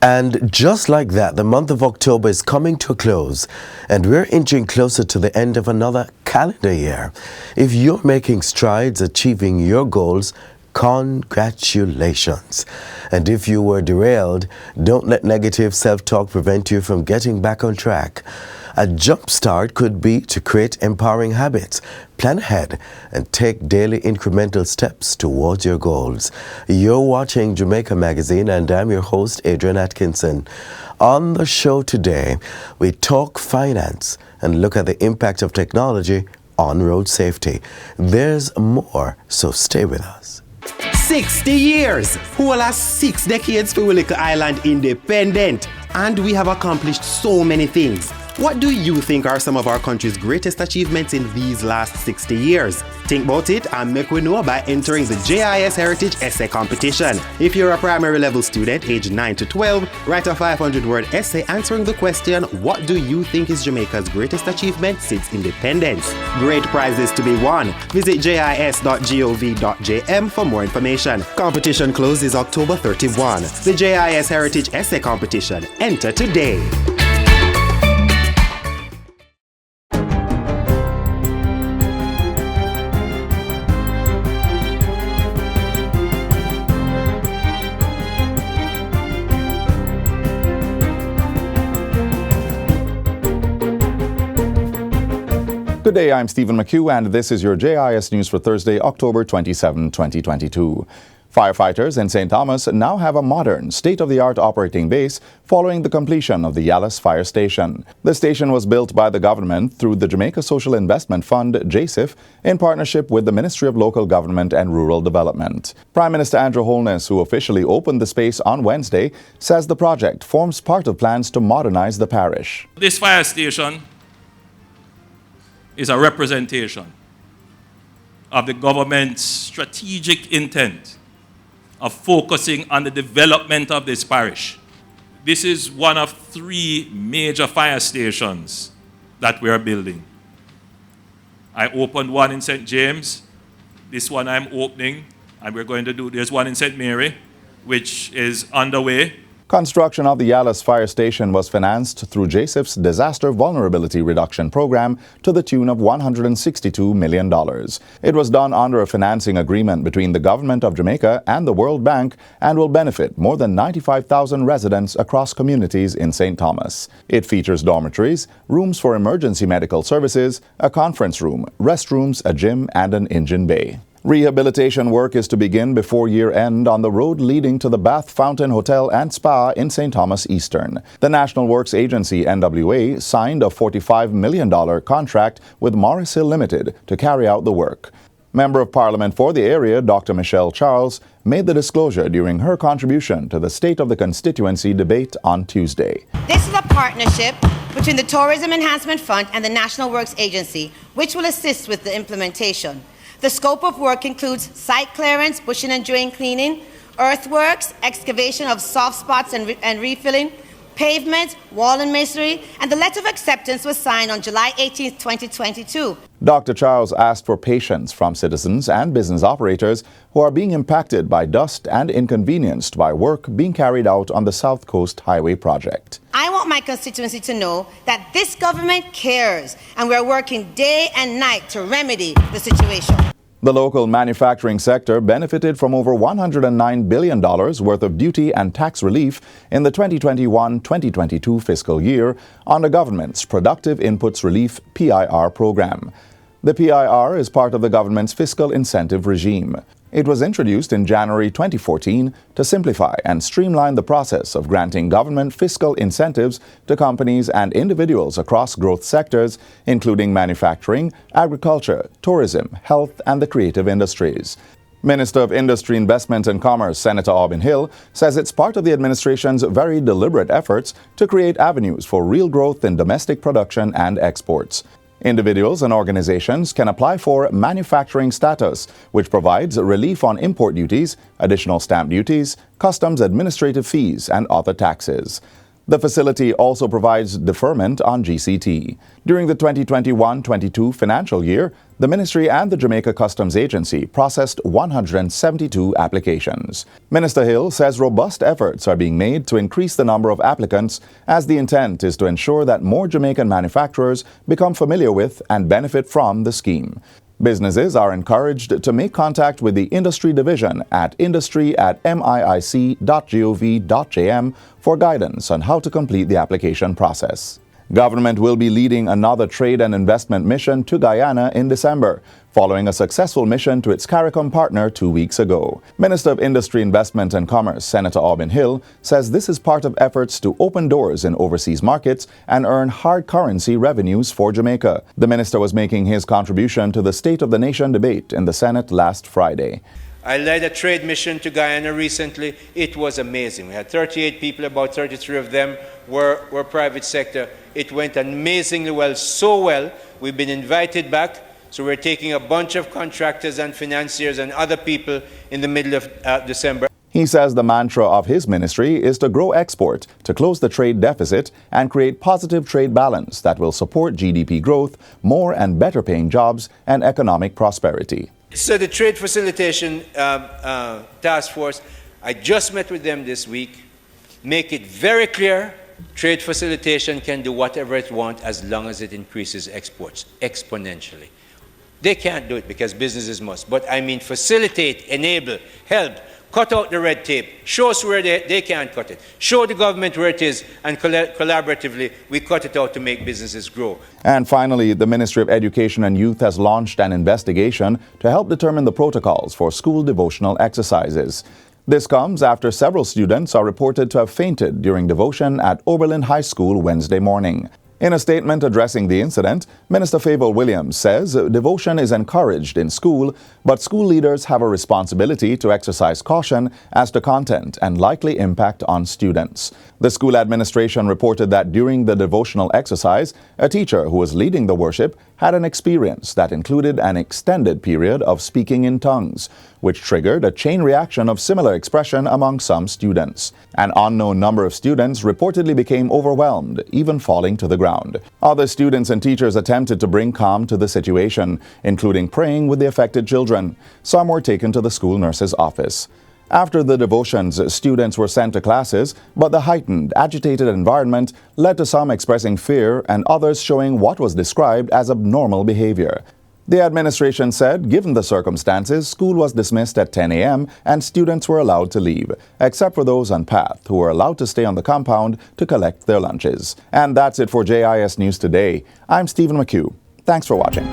And just like that, the month of October is coming to a close, and we're inching closer to the end of another calendar year. If you're making strides achieving your goals, congratulations. And if you were derailed, don't let negative self-talk prevent you from getting back on track. A jump start could be to create empowering habits, plan ahead, and take daily incremental steps towards your goals. You're watching Jamaica Magazine, and I'm your host, Adrian Atkinson. On the show today, we talk finance and look at the impact of technology on road safety. There's more, so stay with us. 60 years! Who last 6 decades for Willica Island independent? And we have accomplished so many things. What do you think are some of our country's greatest achievements in these last 60 years? Think about it and make we know by entering the JIS Heritage Essay Competition. If you're a primary level student aged 9 to 12, write a 500-word essay answering the question, what do you think is Jamaica's greatest achievement since independence? Great prizes to be won. Visit jis.gov.jm for more information. Competition closes October 31. The JIS Heritage Essay Competition. Enter today. Good day, I'm Stephen McHugh, and this is your JIS News for Thursday, October 27, 2022. Firefighters in St. Thomas now have a modern, state-of-the-art operating base following the completion of the Yallis Fire Station. The station was built by the government through the Jamaica Social Investment Fund, JSIF, in partnership with the Ministry of Local Government and Rural Development. Prime Minister Andrew Holness, who officially opened the space on Wednesday, says the project forms part of plans to modernize the parish. This fire station is a representation of the government's strategic intent of focusing on the development of this parish. This is one of 3 major fire stations that we are building. I opened one in St. James. This one I'm opening, and there's one in St. Mary, which is underway. Construction of the Yallis Fire Station was financed through JSIF's Disaster Vulnerability Reduction Program to the tune of $162 million. It was done under a financing agreement between the Government of Jamaica and the World Bank and will benefit more than 95,000 residents across communities in St. Thomas. It features dormitories, rooms for emergency medical services, a conference room, restrooms, a gym, and an engine bay. Rehabilitation work is to begin before year-end on the road leading to the Bath Fountain Hotel and Spa in St. Thomas Eastern. The National Works Agency, NWA, signed a $45 million contract with Morris Hill Limited to carry out the work. Member of Parliament for the area, Dr. Michelle Charles, made the disclosure during her contribution to the State of the Constituency debate on Tuesday. This is a partnership between the Tourism Enhancement Fund and the National Works Agency, which will assist with the implementation. The scope of work includes site clearance, bushing and drain cleaning, earthworks, excavation of soft spots and refilling, pavement, wall and masonry, and the letter of acceptance was signed on July 18, 2022. Dr. Charles asked for patience from citizens and business operators who are being impacted by dust and inconvenienced by work being carried out on the South Coast Highway project. I want my constituency to know that this government cares, and we're working day and night to remedy the situation. The local manufacturing sector benefited from over $109 billion worth of duty and tax relief in the 2021-2022 fiscal year on the government's Productive Inputs Relief PIR program. The PIR is part of the government's fiscal incentive regime. It was introduced in January 2014 to simplify and streamline the process of granting government fiscal incentives to companies and individuals across growth sectors, including manufacturing, agriculture, tourism, health, and the creative industries. Minister of Industry, Investment and Commerce, Senator Aubin Hill, says it's part of the administration's very deliberate efforts to create avenues for real growth in domestic production and exports. Individuals and organizations can apply for manufacturing status, which provides relief on import duties, additional stamp duties, customs administrative fees, and other taxes. The facility also provides deferment on GCT. During the 2021-22 financial year, the Ministry and the Jamaica Customs Agency processed 172 applications. Minister Hill says robust efforts are being made to increase the number of applicants, as the intent is to ensure that more Jamaican manufacturers become familiar with and benefit from the scheme. Businesses are encouraged to make contact with the industry division at industry@miic.gov.jm for guidance on how to complete the application process. Government will be leading another trade and investment mission to Guyana in December, following a successful mission to its CARICOM partner 2 weeks ago. Minister of Industry, Investment and Commerce, Senator Aubin Hill, says this is part of efforts to open doors in overseas markets and earn hard currency revenues for Jamaica. The minister was making his contribution to the State of the Nation debate in the Senate last Friday. I led a trade mission to Guyana recently. It was amazing. We had 38 people, about 33 of them were private sector. It went amazingly well, so well. We've been invited back, so we're taking a bunch of contractors and financiers and other people in the middle of December. He says the mantra of his ministry is to grow export, to close the trade deficit, and create positive trade balance that will support GDP growth, more and better paying jobs, and economic prosperity. So the Trade Facilitation Task Force, I just met with them this week. Make it very clear, trade facilitation can do whatever it wants as long as it increases exports exponentially. They can't do it because businesses must, but I mean facilitate, enable, help, cut out the red tape, show us where they can't cut it, show the government where it is, and collaboratively we cut it out to make businesses grow. And finally, the Ministry of Education and Youth has launched an investigation to help determine the protocols for school devotional exercises. This comes after several students are reported to have fainted during devotion at Oberlin High School Wednesday morning. In a statement addressing the incident, Minister Fable Williams says devotion is encouraged in school, but school leaders have a responsibility to exercise caution as to content and likely impact on students. The school administration reported that during the devotional exercise, a teacher who was leading the worship had an experience that included an extended period of speaking in tongues, which triggered a chain reaction of similar expression among some students. An unknown number of students reportedly became overwhelmed, even falling to the ground. Other students and teachers attempted to bring calm to the situation, including praying with the affected children. Some were taken to the school nurse's office. After the devotions, students were sent to classes, but the heightened, agitated environment led to some expressing fear and others showing what was described as abnormal behavior. The administration said, given the circumstances, school was dismissed at 10 a.m. and students were allowed to leave, except for those on path who were allowed to stay on the compound to collect their lunches. And that's it for JIS News Today. I'm Stephen McHugh. Thanks for watching.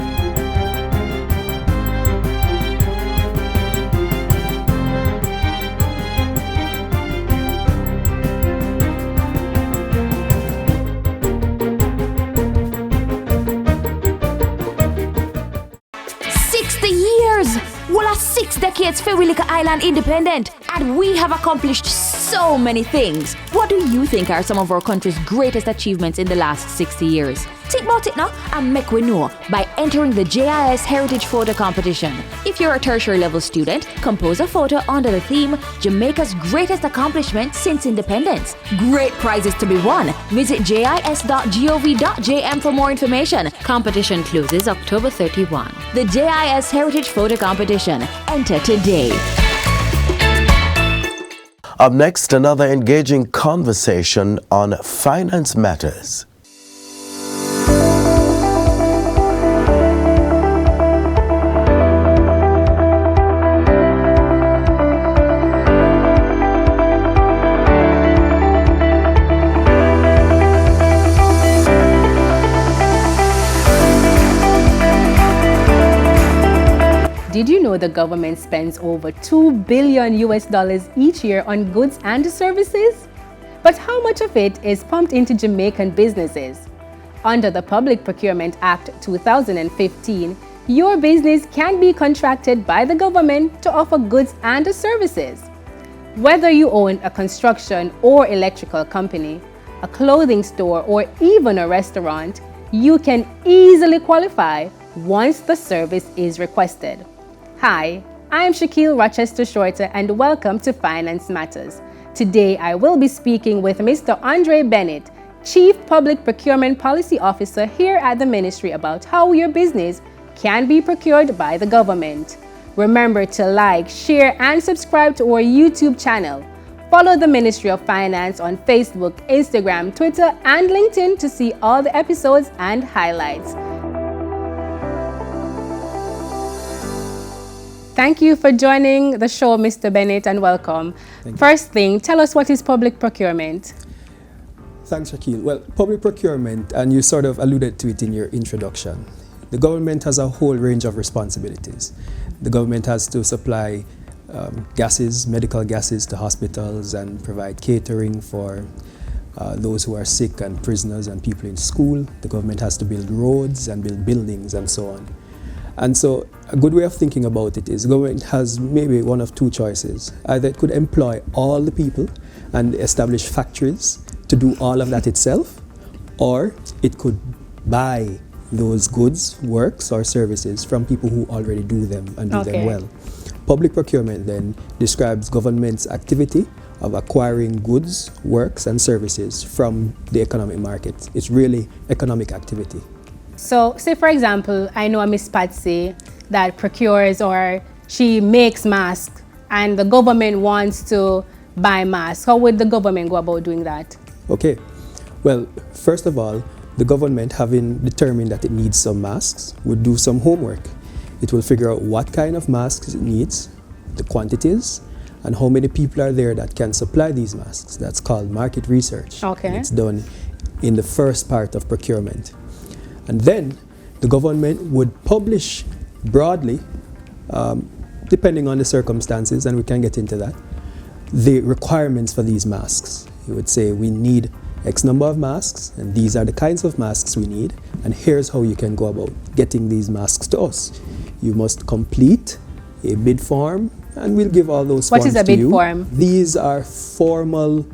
Well, 6 decades for Willica Island independent, and we have accomplished so many things. What do you think are some of our country's greatest achievements in the last 60 years? Think about it now and make we know by entering the JIS Heritage Photo Competition. If you're a tertiary level student, compose a photo under the theme Jamaica's greatest accomplishment since independence. Great prizes to be won. Visit jis.gov.jm for more information. Competition closes October 31. The JIS Heritage Photo Competition. Enter today. Up next, another engaging conversation on finance matters. Did you know the government spends over $2 billion each year on goods and services? But how much of it is pumped into Jamaican businesses? Under the Public Procurement Act 2015, your business can be contracted by the government to offer goods and services. Whether you own a construction or electrical company, a clothing store, or even a restaurant, you can easily qualify once the service is requested. Hi, I'm Shaquille Rochester Shorter and welcome to Finance Matters, Today, I will be speaking with Mr. Andre Bennett, Chief Public Procurement Policy Officer here at the Ministry, about how your business can be procured by the government. Remember to like, share, and subscribe to our YouTube channel. Follow the Ministry of Finance on Facebook, Instagram, Twitter, and LinkedIn to see all the episodes and highlights. Thank you for joining the show, Mr. Bennett, and welcome. First thing, tell us what is public procurement? Thanks, Shaquille. Well, public procurement, and you sort of alluded to it in your introduction. The government has a whole range of responsibilities. The government has to supply gases, medical gases to hospitals, and provide catering for those who are sick and prisoners and people in school. The government has to build roads and build buildings and so on. And so a good way of thinking about it is government has maybe one of two choices. Either it could employ all the people and establish factories to do all of that itself, or it could buy those goods, works, or services from people who already do them and do them well. Public procurement then describes government's activity of acquiring goods, works, and services from the economic market. It's really economic activity. So, say for example, I know a Miss Patsy that procures or she makes masks and the government wants to buy masks. How would the government go about doing that? Okay, well, first of all, the government, having determined that it needs some masks, would do some homework. It will figure out what kind of masks it needs, the quantities, and how many people are there that can supply these masks. That's called market research. Okay. And it's done in the first part of procurement. And then the government would publish broadly, depending on the circumstances, and we can get into that, the requirements for these masks. You would say we need X number of masks, and these are the kinds of masks we need, and here's how you can go about getting these masks to us. You must complete a bid form, and we'll give all those forms to you. What is a bid form? These are formal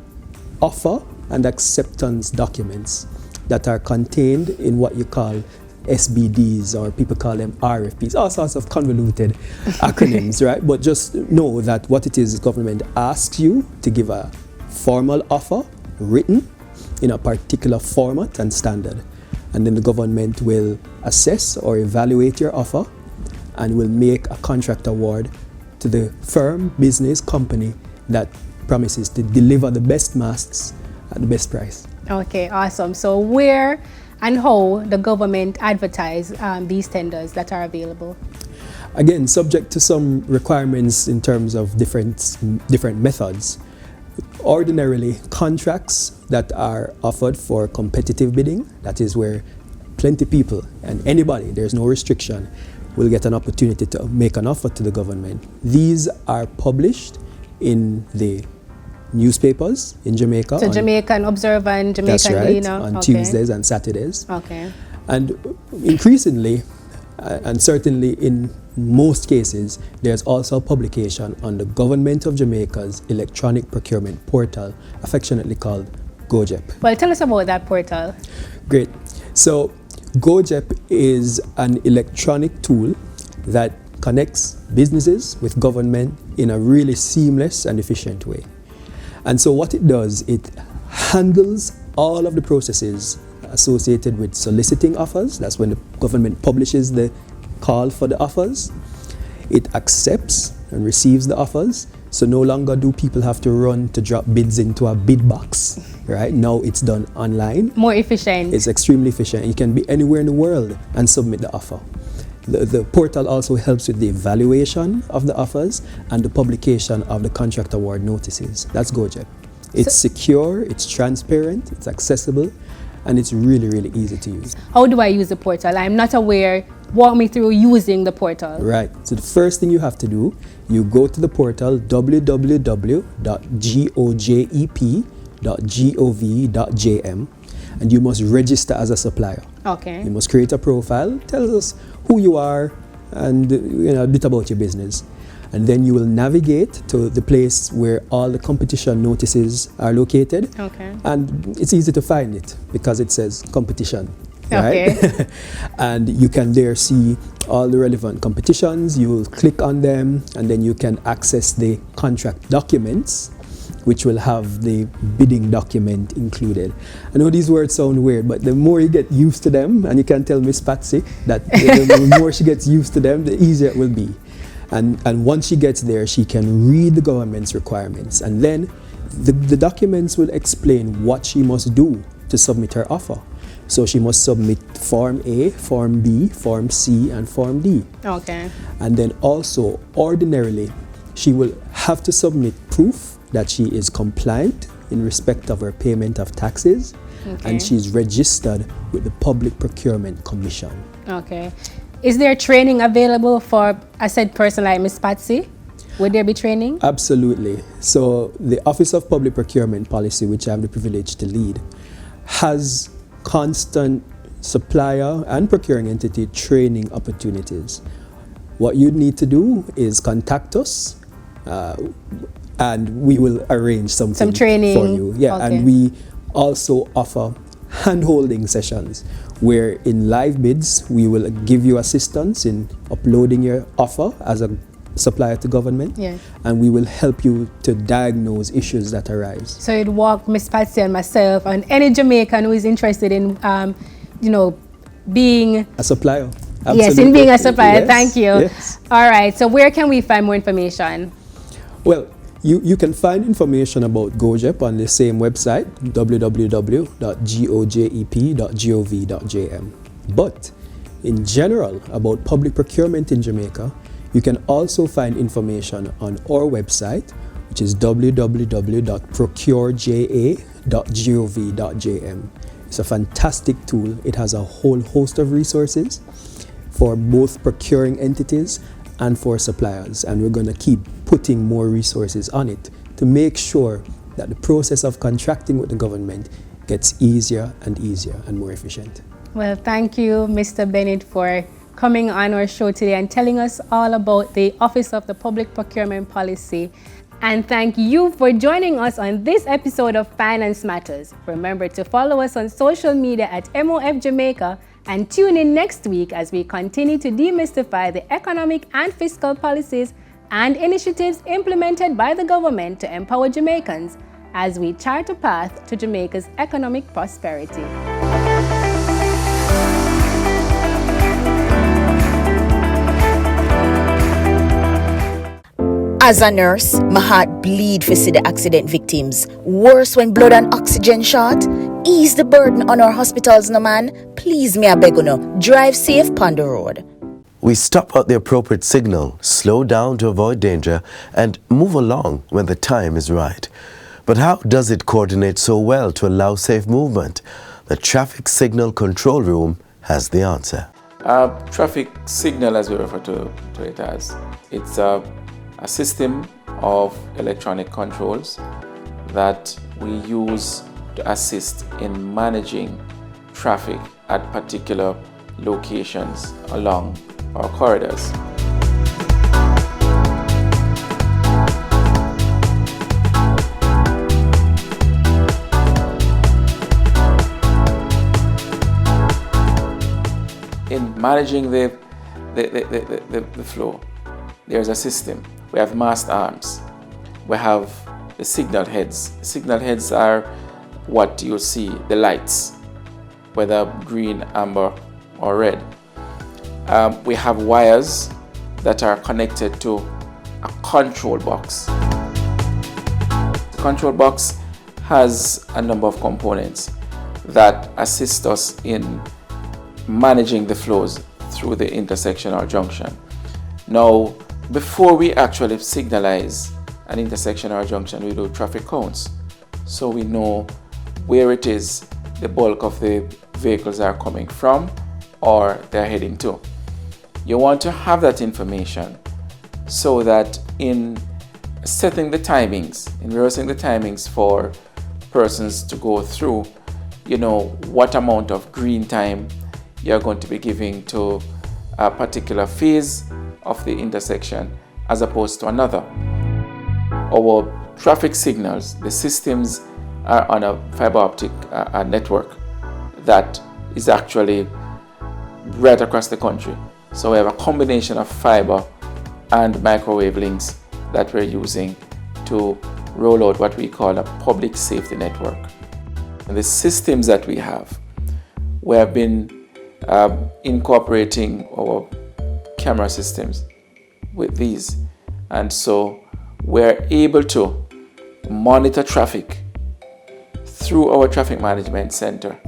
offer and acceptance documents that are contained in what you call SBDs, or people call them RFPs, all sorts of convoluted acronyms, right? But just know that what it is government asks you to give a formal offer written in a particular format and standard. And then the government will assess or evaluate your offer and will make a contract award to the firm, business, company that promises to deliver the best masks at the best price. Okay, awesome. So where and how the government advertise these tenders that are available? Again, subject to some requirements in terms of different methods. Ordinarily, contracts that are offered for competitive bidding, that is where plenty people and anybody, there's no restriction, will get an opportunity to make an offer to the government. These are published in the newspapers in Jamaica. So Jamaican Observer and Jamaican That's right, Gleaner. on Tuesdays and Saturdays. Okay. And increasingly, and certainly in most cases, there's also a publication on the Government of Jamaica's electronic procurement portal, affectionately called GoJEP. Well, tell us about that portal. Great. So GoJEP is an electronic tool that connects businesses with government in a really seamless and efficient way. And so what it does, it handles all of the processes associated with soliciting offers. That's when the government publishes the call for the offers. It accepts and receives the offers. So no longer do people have to run to drop bids into a bid box, right? Now it's done online. More efficient. It's extremely efficient. You can be anywhere in the world and submit the offer. The portal also helps with the evaluation of the offers and the publication of the contract award notices. That's GoJEP. It's secure, it's transparent, it's accessible, and it's really, really easy to use. How do I use the portal? I'm not aware. Walk me through using the portal. Right. So the first thing you have to do, you go to the portal www.gojep.gov.jm, and you must register as a supplier. Okay. You must create a profile, tell us who you are and a bit about your business. And then you will navigate to the place where all the competition notices are located. Okay. And it's easy to find it because it says competition. Right? Okay. And you can there see all the relevant competitions. You will click on them and then you can access the contract documents which will have the bidding document included. I know these words sound weird, but the more you get used to them, and you can tell Miss Patsy that the more she gets used to them, the easier it will be. And once she gets there, she can read the government's requirements, and then the documents will explain what she must do to submit her offer. So she must submit Form A, Form B, Form C, and Form D. Okay. And then also, ordinarily, she will have to submit proof that she is compliant in respect of her payment of taxes, and she's registered with the Public Procurement Commission. Okay. Is there training available for a said person like Ms. Patsy? Would there be training? Absolutely. So the Office of Public Procurement Policy, which I have the privilege to lead, has constant supplier and procuring entity training opportunities. What you need to do is contact us, and we will arrange some training for you. Yeah, okay. And we also offer hand-holding sessions where in live bids we will give you assistance in uploading your offer as a supplier to government, and we will help you to diagnose issues that arise. So you'd walk Miss Patsy and myself and any Jamaican who is interested in, being a supplier. Absolutely. Yes, in being a supplier. Yes, Thank you. yes. All right. So where can we find more information? Well, you can find information about GOJEP on the same website, www.gojep.gov.jm. But in general about public procurement in Jamaica, you can also find information on our website, which is www.procureja.gov.jm. It's a fantastic tool. It has a whole host of resources for both procuring entities and for suppliers, and we're going to keep putting more resources on it to make sure that the process of contracting with the government gets easier and easier and more efficient. Well, thank you, Mr. Bennett, for coming on our show today and telling us all about the Office of the Public Procurement Policy. And thank you for joining us on this episode of Finance Matters. Remember to follow us on social media at MOF Jamaica, and tune in next week as we continue to demystify the economic and fiscal policies and initiatives implemented by the government to empower Jamaicans as we chart a path to Jamaica's economic prosperity. As a nurse, my heart bleed for see the accident victims. Worse when blood and oxygen short. Ease the burden on our hospitals, no man. Please, me I beg you no. Drive safe on the road. We stop at the appropriate signal, slow down to avoid danger, and move along when the time is right. But how does it coordinate so well to allow safe movement? The Traffic Signal Control Room has the answer. Traffic signal, as we refer to it as, it's a system of electronic controls that we use to assist in managing traffic at particular locations along our corridors. In managing the flow, there's a system. We have mast arms. We have the signal heads. Signal heads are what you see, the lights, whether green, amber, or red. We have wires that are connected to a control box. The control box has a number of components that assist us in managing the flows through the intersection or junction. Now, before we actually signalize an intersection or junction, we do traffic counts, so we know where it is the bulk of the vehicles are coming from or they're heading to. You want to have that information so that in setting the timings, in rehearsing the timings for persons to go through, you know what amount of green time you're going to be giving to a particular phase of the intersection as opposed to another. Our traffic signals, the systems are on a fiber optic network that is actually right across the country. So we have a combination of fiber and microwave links that we're using to roll out what we call a public safety network. And the systems that we have been incorporating our camera systems with these. And so we're able to monitor traffic through our traffic management center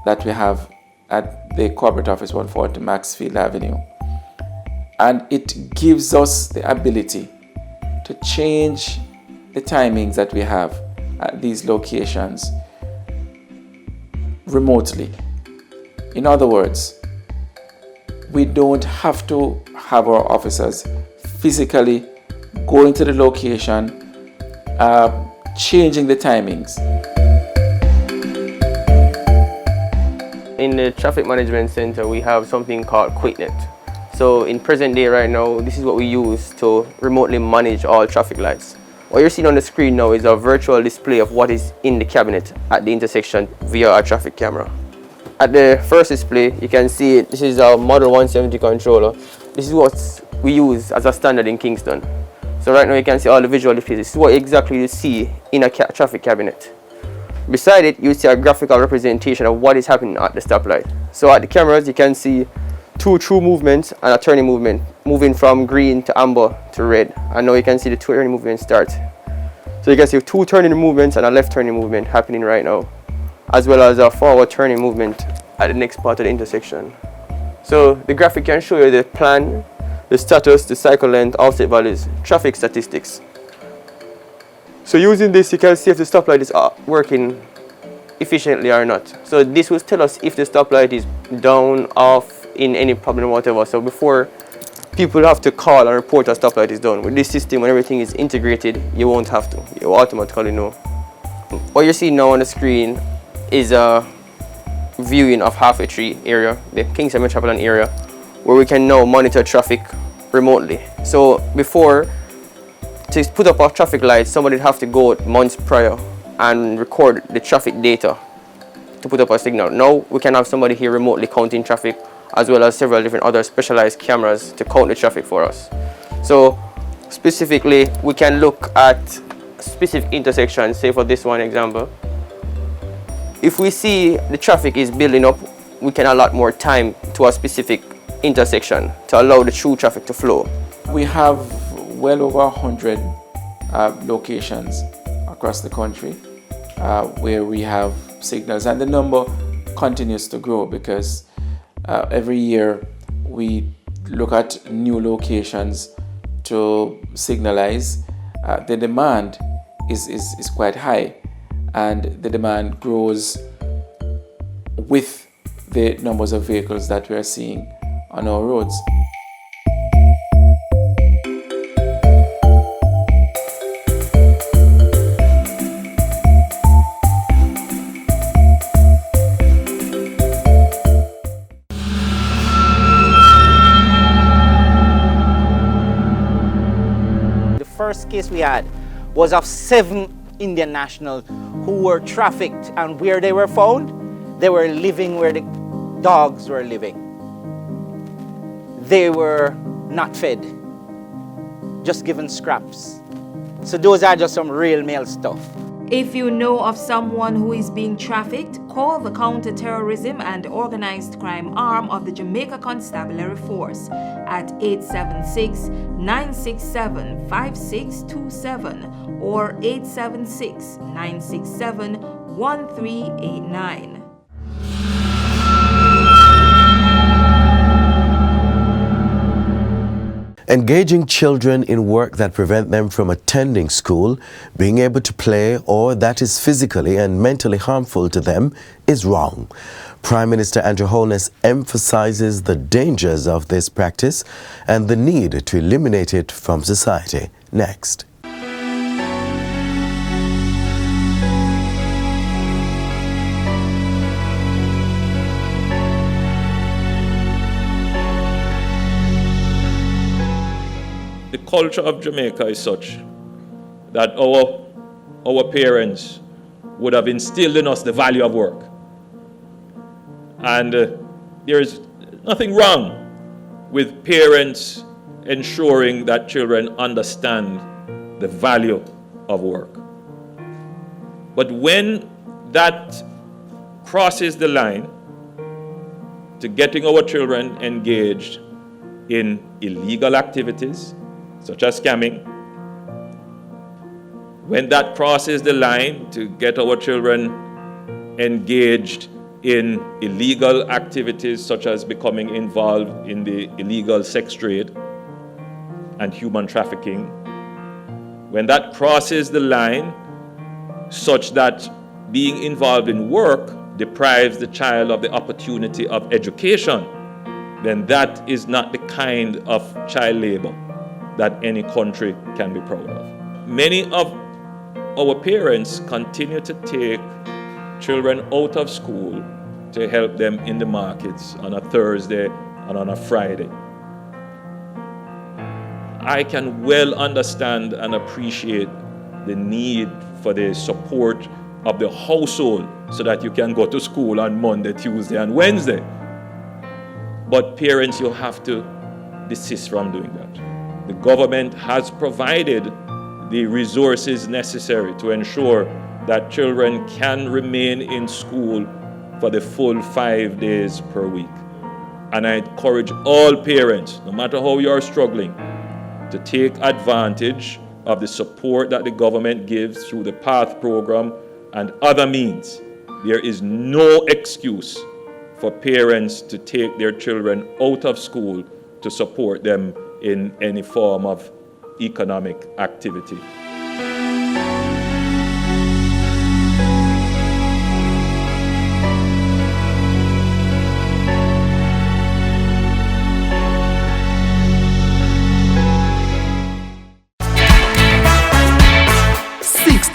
that we have at the corporate office 140 Maxfield Avenue. And it gives us the ability to change the timings that we have at these locations remotely. In other words, we don't have to have our officers physically going to the location, changing the timings. In the Traffic Management Center, we have something called QuickNet. So in present day right now, this is what we use to remotely manage all traffic lights. What you're seeing on the screen now is a virtual display of what is in the cabinet at the intersection via our traffic camera. At the first display, you can see this is our Model 170 controller. This is what we use as a standard in Kingston. So right now you can see all the visual displays. This is what exactly you see in a traffic cabinet. Beside it, you see a graphical representation of what is happening at the stoplight. So at the cameras, you can see two through movements and a turning movement, moving from green to amber to red. And now you can see the two turning movements start. So you can see two turning movements and a left turning movement happening right now, as well as a forward turning movement at the next part of the intersection. So the graphic can show you the plan, the status, the cycle length, offset values, traffic statistics. So using this, you can see if the stoplight is working efficiently or not. So this will tell us if the stoplight is down, off, in any problem, whatever. So before people have to call and report a stoplight is down, with this system, when everything is integrated, you won't have to. You automatically know. What you're seeing now on the screen is a viewing of Halfway Tree area, the Kingston metropolitan area, where we can now monitor traffic remotely. So before, to put up a traffic light, somebody would have to go months prior and record the traffic data to put up a signal. Now we can have somebody here remotely counting traffic, as well as several different other specialized cameras to count the traffic for us. So specifically, we can look at specific intersections, say for this one example. If we see the traffic is building up, we can allot more time to a specific intersection to allow the through traffic to flow. We have well over 100 locations across the country where we have signals, and the number continues to grow because every year we look at new locations to signalize. The demand is quite high, and the demand grows with the numbers of vehicles that we are seeing on our roads. The first case we had was of 7 Indian nationals who were trafficked, and where they were found, they were living where the dogs were living. They were not fed, just given scraps. So those are just some real male stuff. If you know of someone who is being trafficked, call the Counter-Terrorism and Organized Crime arm of the Jamaica Constabulary Force at 876-967-5627 or 876-967-1389. Engaging children in work that prevent them from attending school, being able to play, or that is physically and mentally harmful to them is wrong. Prime Minister Andrew Holness emphasizes the dangers of this practice and the need to eliminate it from society. Next. The culture of Jamaica is such that our parents would have instilled in us the value of work. And there is nothing wrong with parents ensuring that children understand the value of work. But when that crosses the line to getting our children engaged in illegal activities, such as scamming, when that crosses the line to get our children engaged in illegal activities, such as becoming involved in the illegal sex trade and human trafficking, when that crosses the line such that being involved in work deprives the child of the opportunity of education, then that is not the kind of child labor that any country can be proud of. Many of our parents continue to take children out of school to help them in the markets on a Thursday and on a Friday. I can well understand and appreciate the need for the support of the household so that you can go to school on Monday, Tuesday, and Wednesday. But parents, you have to desist from doing that. The government has provided the resources necessary to ensure that children can remain in school for the full 5 days per week. And I encourage all parents, no matter how you are struggling, to take advantage of the support that the government gives through the PATH program and other means. There is no excuse for parents to take their children out of school to support them in any form of economic activity.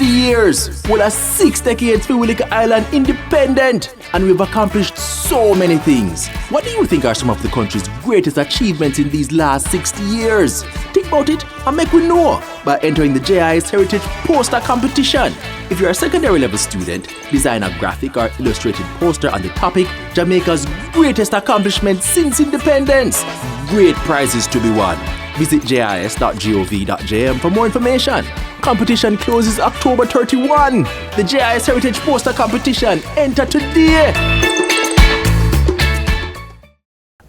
Years. Well, that's 6 decades for Willica Island independent, and we've accomplished so many things. What do you think are some of the country's greatest achievements in these last 60 years? Think about it and make we know by entering the JIS Heritage Poster Competition. If you're a secondary level student, design a graphic or illustrated poster on the topic Jamaica's greatest accomplishment since independence. Great prizes to be won. Visit jis.gov.jm for more information. Competition closes October 31. The JIS Heritage Poster Competition. Enter today.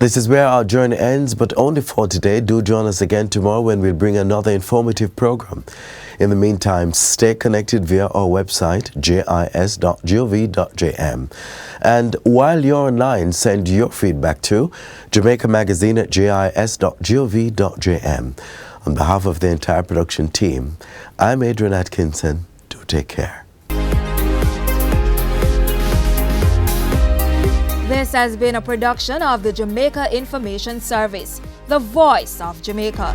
This is where our journey ends, but only for today. Do join us again tomorrow when we'll bring another informative program. In the meantime, stay connected via our website, jis.gov.jm. And while you're online, send your feedback to Jamaica Magazine at jis.gov.jm. On behalf of the entire production team, I'm Adrian Atkinson. Do take care. This has been a production of the Jamaica Information Service, the voice of Jamaica.